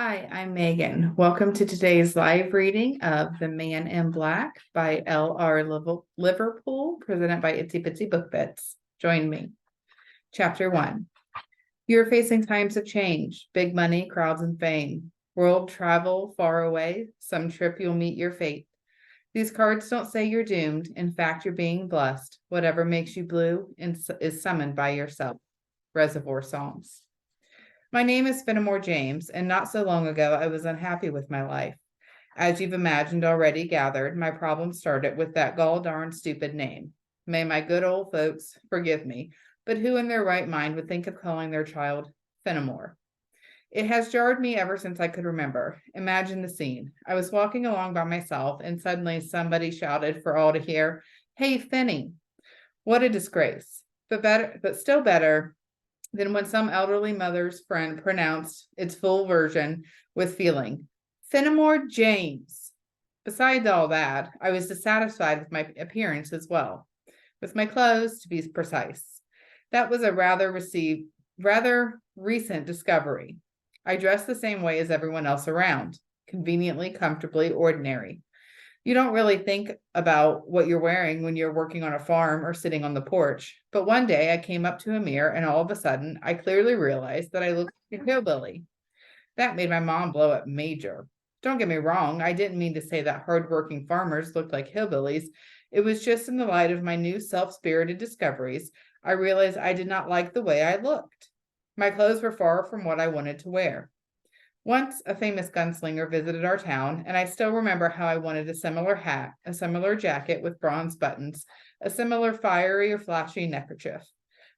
Hi, I'm Megan. Welcome to today's live reading of The Man in Black by L.R. Liverpool, presented by Itsy Bitsy Book Bits. Join me. Chapter 1. You're facing times of change, big money, crowds, and fame. World travel far away, some trip you'll meet your fate. These cards don't say you're doomed. In fact, you're being blessed. Whatever makes you blue is summoned by yourself. Reservoir Songs. My name is Fenimore James, and not so long ago I was unhappy with my life. As you've imagined already gathered, my problem started with that gall darn stupid name. May my good old folks forgive me, but who in their right mind would think of calling their child Fenimore? It has jarred me ever since I could remember. Imagine the scene. I was walking along by myself, and suddenly somebody shouted for all to hear, "Hey, Fenny!" What a disgrace. But still better than when some elderly mother's friend pronounced its full version with feeling, Fenimore James. Besides all that, I was dissatisfied with my appearance as well, with my clothes, to be precise. That was a rather recent discovery. I dressed the same way as everyone else around, conveniently, comfortably, ordinary. You don't really think about what you're wearing when you're working on a farm or sitting on the porch. But one day I came up to a mirror and all of a sudden I clearly realized that I looked like a hillbilly. That made my mom blow up major. Don't get me wrong, I didn't mean to say that hardworking farmers looked like hillbillies. It was just in the light of my new self-spirited discoveries, I realized I did not like the way I looked. My clothes were far from what I wanted to wear. Once a famous gunslinger visited our town, and I still remember how I wanted a similar hat, a similar jacket with bronze buttons, a similar fiery or flashy neckerchief.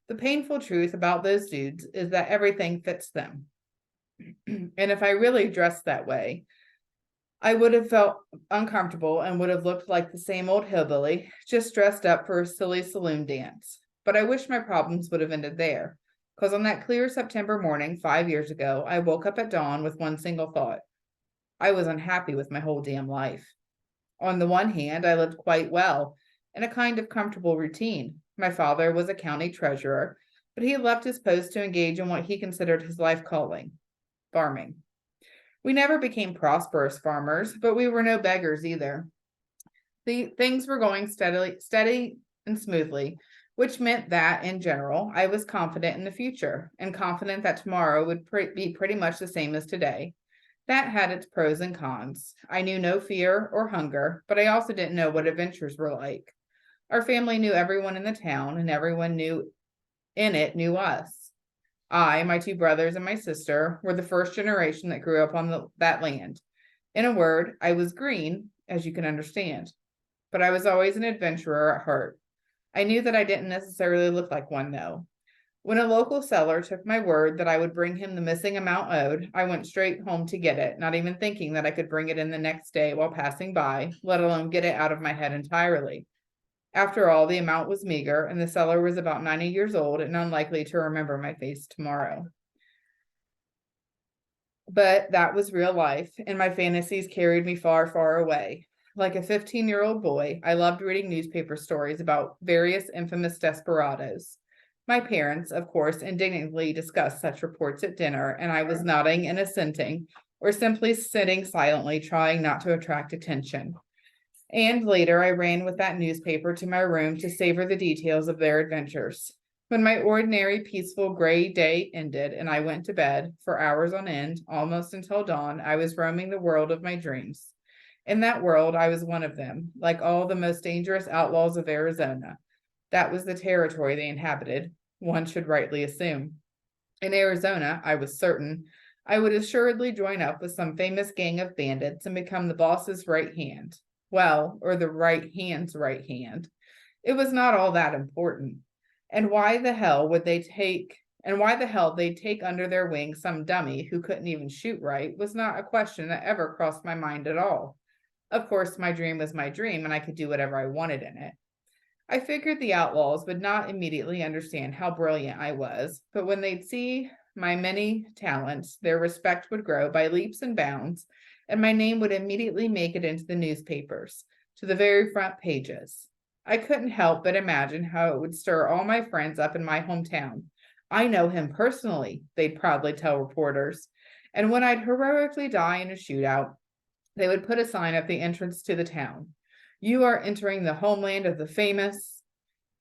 The painful truth about those dudes is that everything fits them. And if I really dressed that way, I would have felt uncomfortable and would have looked like the same old hillbilly, just dressed up for a silly saloon dance. But I wish my problems would have ended there. Because on that clear September morning 5 years ago, I woke up at dawn with one single thought. I was unhappy with my whole damn life. On the one hand, I lived quite well, in a kind of comfortable routine. My father was a county treasurer, but he left his post to engage in what he considered his life calling, farming. We never became prosperous farmers, but we were no beggars either. The things were going steady and smoothly, which meant that, in general, I was confident in the future and confident that tomorrow would be pretty much the same as today. That had its pros and cons. I knew no fear or hunger, but I also didn't know what adventures were like. Our family knew everyone in the town, and everyone knew knew us. I, my two brothers, and my sister were the first generation that grew up on that land. In a word, I was green, as you can understand, but I was always an adventurer at heart. I knew that I didn't necessarily look like one, though. When a local seller took my word that I would bring him the missing amount owed, I went straight home to get it, not even thinking that I could bring it in the next day while passing by, let alone get it out of my head entirely. After all, the amount was meager, and the seller was about 90 years old and unlikely to remember my face tomorrow. But that was real life, and my fantasies carried me far, far away. Like a 15-year-old boy, I loved reading newspaper stories about various infamous desperados. My parents, of course, indignantly discussed such reports at dinner, and I was nodding and assenting, or simply sitting silently, trying not to attract attention. And later, I ran with that newspaper to my room to savor the details of their adventures. When my ordinary, peaceful gray day ended and I went to bed for hours on end, almost until dawn, I was roaming the world of my dreams. In that world, I was one of them, like all the most dangerous outlaws of Arizona. That was the territory they inhabited, one should rightly assume. In Arizona, I was certain, I would assuredly join up with some famous gang of bandits and become the boss's right hand. Well, or the right hand's right hand. It was not all that important. And why the hell they'd take under their wing some dummy who couldn't even shoot right was not a question that ever crossed my mind at all. Of course, my dream was my dream, and I could do whatever I wanted in it. I figured the outlaws would not immediately understand how brilliant I was, but when they'd see my many talents, their respect would grow by leaps and bounds, and my name would immediately make it into the newspapers, to the very front pages. I couldn't help but imagine how it would stir all my friends up in my hometown. I know him personally, they'd proudly tell reporters. And when I'd heroically die in a shootout, they would put a sign at the entrance to the town. You are entering the homeland of the famous.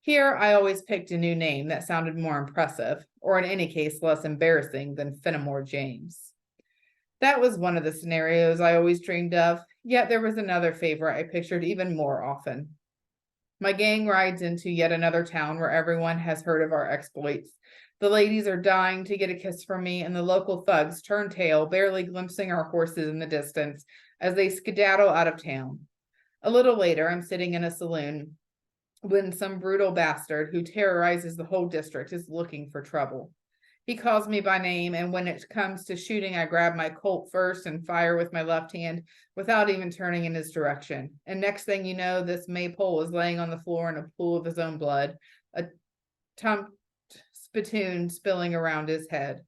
Here, I always picked a new name that sounded more impressive, or in any case, less embarrassing than Fenimore James. That was one of the scenarios I always dreamed of, yet there was another favorite I pictured even more often. My gang rides into yet another town where everyone has heard of our exploits. The ladies are dying to get a kiss from me, and the local thugs turn tail, barely glimpsing our horses in the distance as they skedaddle out of town. A little later, I'm sitting in a saloon when some brutal bastard who terrorizes the whole district is looking for trouble. He calls me by name, and when it comes to shooting, I grab my Colt first and fire with my left hand without even turning in his direction. And next thing you know, this maypole is laying on the floor in a pool of his own blood, a tumped spittoon spilling around his head.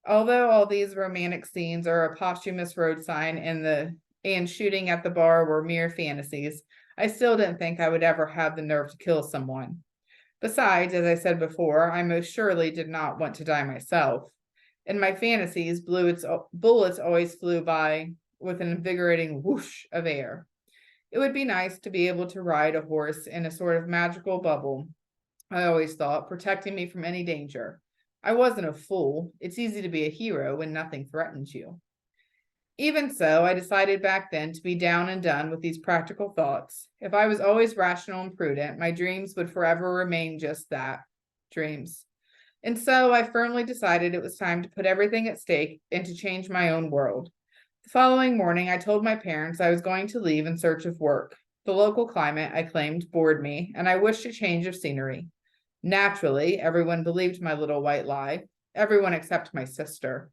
Although all these romantic scenes are a posthumous road sign and shooting at the bar were mere fantasies, I still didn't think I would ever have the nerve to kill someone. Besides, as I said before, I most surely did not want to die myself. In my fantasies, bullets always flew by with an invigorating whoosh of air. It would be nice to be able to ride a horse in a sort of magical bubble, I always thought, protecting me from any danger. I wasn't a fool. It's easy to be a hero when nothing threatens you. Even so, I decided back then to be down and done with these practical thoughts. If I was always rational and prudent, my dreams would forever remain just that, dreams. And so I firmly decided it was time to put everything at stake and to change my own world. The following morning, I told my parents I was going to leave in search of work. The local climate, I claimed, bored me, and I wished a change of scenery. Naturally, everyone believed my little white lie, everyone except my sister.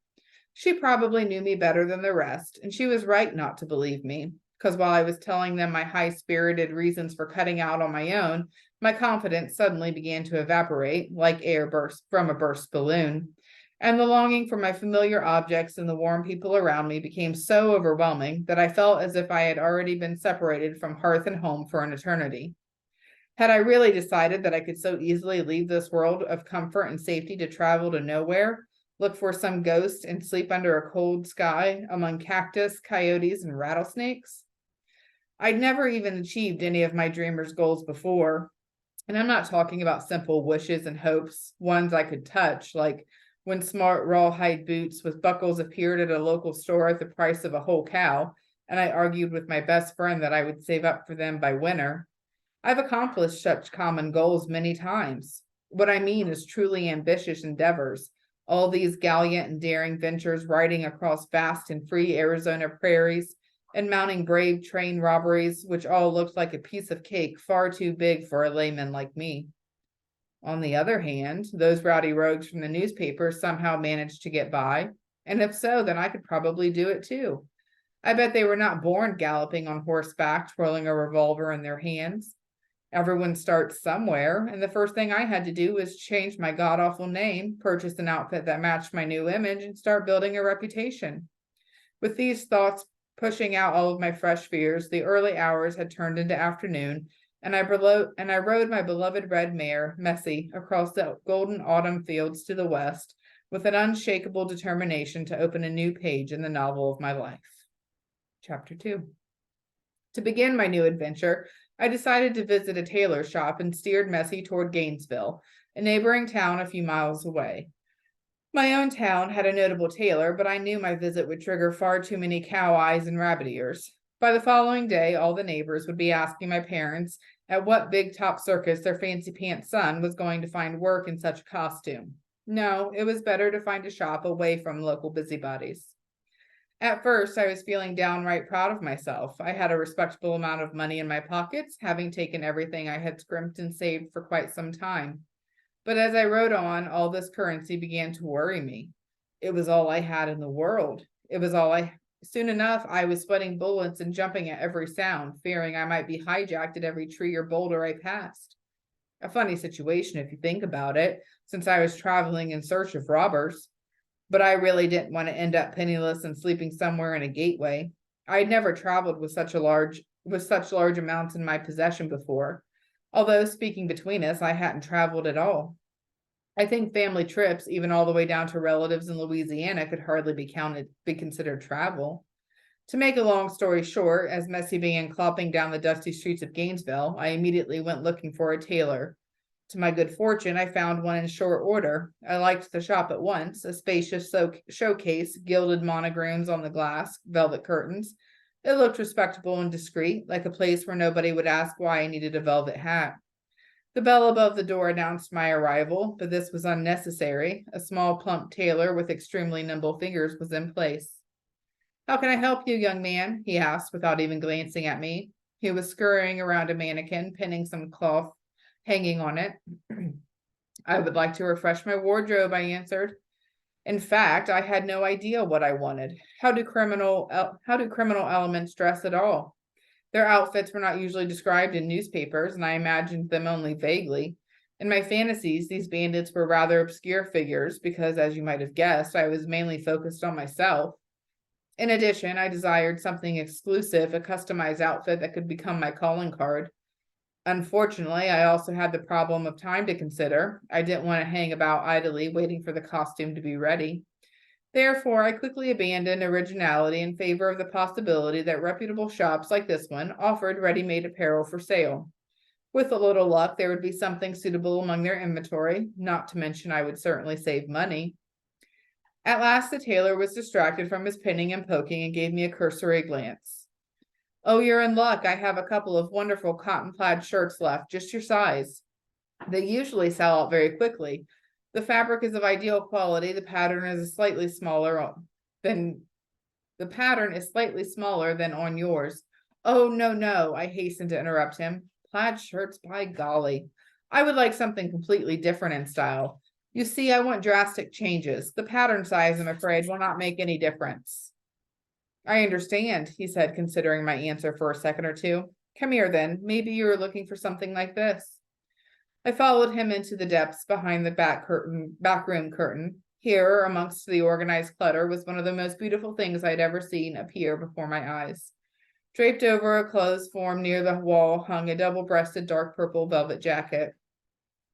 She probably knew me better than the rest, and she was right not to believe me, because while I was telling them my high-spirited reasons for cutting out on my own, my confidence suddenly began to evaporate, like air burst from a burst balloon, and the longing for my familiar objects and the warm people around me became so overwhelming that I felt as if I had already been separated from hearth and home for an eternity. Had I really decided that I could so easily leave this world of comfort and safety to travel to nowhere, look for some ghost, and sleep under a cold sky among cactus, coyotes, and rattlesnakes? I'd never even achieved any of my dreamer's goals before. And I'm not talking about simple wishes and hopes, ones I could touch, like when smart rawhide boots with buckles appeared at a local store at the price of a whole cow, and I argued with my best friend that I would save up for them by winter. I've accomplished such common goals many times. What I mean is truly ambitious endeavors, all these gallant and daring ventures riding across vast and free Arizona prairies and mounting brave train robberies, which all looked like a piece of cake far too big for a layman like me. On the other hand, those rowdy rogues from the newspapers somehow managed to get by, and if so, then I could probably do it too. I bet they were not born galloping on horseback, twirling a revolver in their hands. Everyone starts somewhere, and the first thing I had to do was change my god-awful name, purchase an outfit that matched my new image, and start building a reputation. With these thoughts pushing out all of my fresh fears, the early hours had turned into afternoon, and I rode my beloved red mare, Messy, across the golden autumn fields to the west, with an unshakable determination to open a new page in the novel of my life. Chapter 2. To begin my new adventure, I decided to visit a tailor shop and steered Messy toward Gainesville, a neighboring town a few miles away. My own town had a notable tailor, but I knew my visit would trigger far too many cow eyes and rabbit ears. By the following day, all the neighbors would be asking my parents at what big top circus their fancy pants son was going to find work in such a costume. No, it was better to find a shop away from local busybodies. At first, I was feeling downright proud of myself. I had a respectable amount of money in my pockets, having taken everything I had scrimped and saved for quite some time. But as I rode on, all this currency began to worry me. It was all I had in the world. Soon enough, I was sweating bullets and jumping at every sound, fearing I might be hijacked at every tree or boulder I passed. A funny situation if you think about it, since I was traveling in search of robbers. But I really didn't want to end up penniless and sleeping somewhere in a gateway. I had never traveled with such large amounts in my possession before. Although, speaking between us, I hadn't traveled at all. I think family trips, even all the way down to relatives in Louisiana, could hardly be considered travel. To make a long story short, as Messi began clopping down the dusty streets of Gainesville, I immediately went looking for a tailor. To my good fortune, I found one in short order. I liked the shop at once, a spacious showcase, gilded monograms on the glass, velvet curtains. It looked respectable and discreet, like a place where nobody would ask why I needed a velvet hat. The bell above the door announced my arrival, but this was unnecessary. A small, plump tailor with extremely nimble fingers was in place. "How can I help you, young man?" he asked without even glancing at me. He was scurrying around a mannequin, pinning some cloth hanging on it. "I would like to refresh my wardrobe," I answered. In fact, I had no idea what I wanted. How do criminal elements dress at all? Their outfits were not usually described in newspapers, and I imagined them only vaguely. In my fantasies, these bandits were rather obscure figures because, as you might have guessed, I was mainly focused on myself. In addition, I desired something exclusive, a customized outfit that could become my calling card. Unfortunately, I also had the problem of time to consider. I didn't want to hang about idly waiting for the costume to be ready. Therefore, I quickly abandoned originality in favor of the possibility that reputable shops like this one offered ready-made apparel for sale. With a little luck, there would be something suitable among their inventory, not to mention I would certainly save money. At last, the tailor was distracted from his pinning and poking and gave me a cursory glance. "Oh, you're in luck. I have a couple of wonderful cotton-plaid shirts left, just your size. They usually sell out very quickly. The fabric is of ideal quality. The pattern is slightly smaller than on yours." "Oh, no, no," I hastened to interrupt him. "Plaid shirts, by golly. I would like something completely different in style. You see, I want drastic changes. The pattern size, I'm afraid, will not make any difference." "I understand," he said, considering my answer for a second or two. "Come here, then. Maybe you are looking for something like this." I followed him into the depths behind the back room curtain. Here, amongst the organized clutter, was one of the most beautiful things I had ever seen appear before my eyes. Draped over a clothes form near the wall hung a double-breasted dark purple velvet jacket.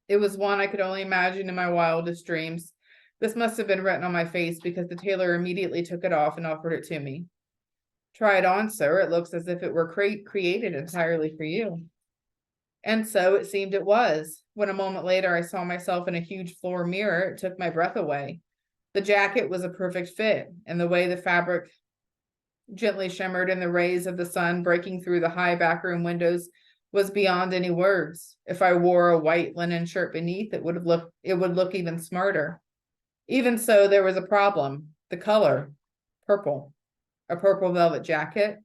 It was one I could only imagine in my wildest dreams. This must have been written on my face because the tailor immediately took it off and offered it to me. "Try it on, sir. It looks as if it were created entirely for you." And so it seemed it was. When a moment later I saw myself in a huge floor mirror, it took my breath away. The jacket was a perfect fit, and the way the fabric gently shimmered in the rays of the sun breaking through the high backroom windows was beyond any words. If I wore a white linen shirt beneath, it would look even smarter. Even so, there was a problem. The color. Purple. A purple velvet jacket?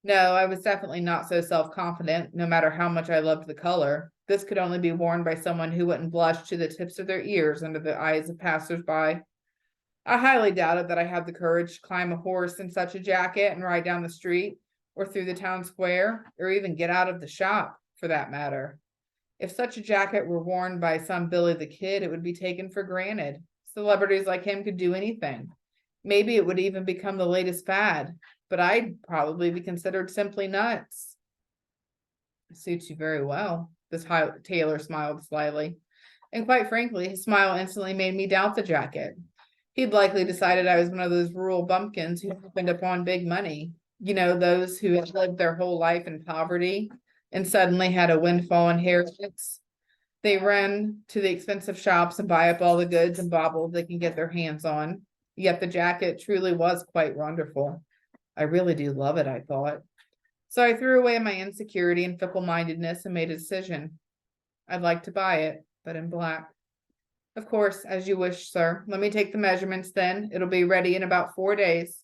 No, I was definitely not so self-confident, no matter how much I loved the color. This could only be worn by someone who wouldn't blush to the tips of their ears under the eyes of passers-by. I highly doubted that I had the courage to climb a horse in such a jacket and ride down the street, or through the town square, or even get out of the shop, for that matter. If such a jacket were worn by some Billy the Kid, it would be taken for granted. Celebrities like him could do anything. Maybe it would even become the latest fad, but I'd probably be considered simply nuts. "It suits you very well." This tailor smiled slyly. And quite frankly, his smile instantly made me doubt the jacket. He'd likely decided I was one of those rural bumpkins who happened upon big money. You know, those who had lived their whole life in poverty and suddenly had a windfall inheritance. They run to the expensive shops and buy up all the goods and baubles they can get their hands on. Yet the jacket truly was quite wonderful. I really do love it, I thought. So I threw away my insecurity and fickle-mindedness and made a decision. I'd like to buy it, but in black. "Of course, as you wish, sir. Let me take the measurements then. It'll be ready in about 4 days."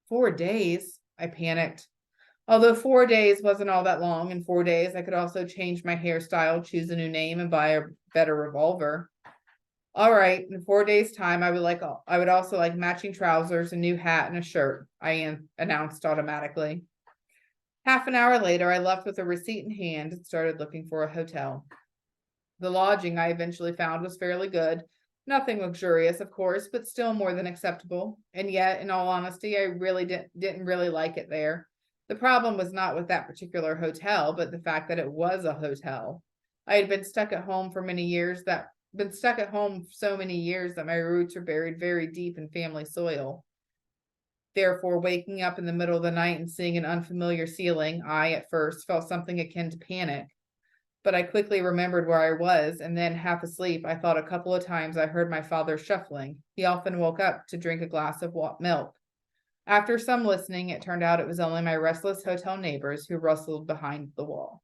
4 days? I panicked. Although 4 days wasn't all that long, in 4 days I could also change my hairstyle, choose a new name, and buy a better revolver. "All right, in 4 days' time, I would also like matching trousers, a new hat, and a shirt," I announced automatically. Half an hour later, I left with a receipt in hand and started looking for a hotel. The lodging I eventually found was fairly good. Nothing luxurious, of course, but still more than acceptable. And yet, in all honesty, I really didn't really like it there. The problem was not with that particular hotel, but the fact that it was a hotel. I had been stuck at home for many years been stuck at home so many years that my roots are buried very deep in family soil. Therefore, waking up in the middle of the night and seeing an unfamiliar ceiling, I at first felt something akin to panic. But I quickly remembered where I was, and then, half asleep, I thought a couple of times I heard my father shuffling. He often woke up to drink a glass of milk. After some listening, it turned out it was only my restless hotel neighbors who rustled behind the wall.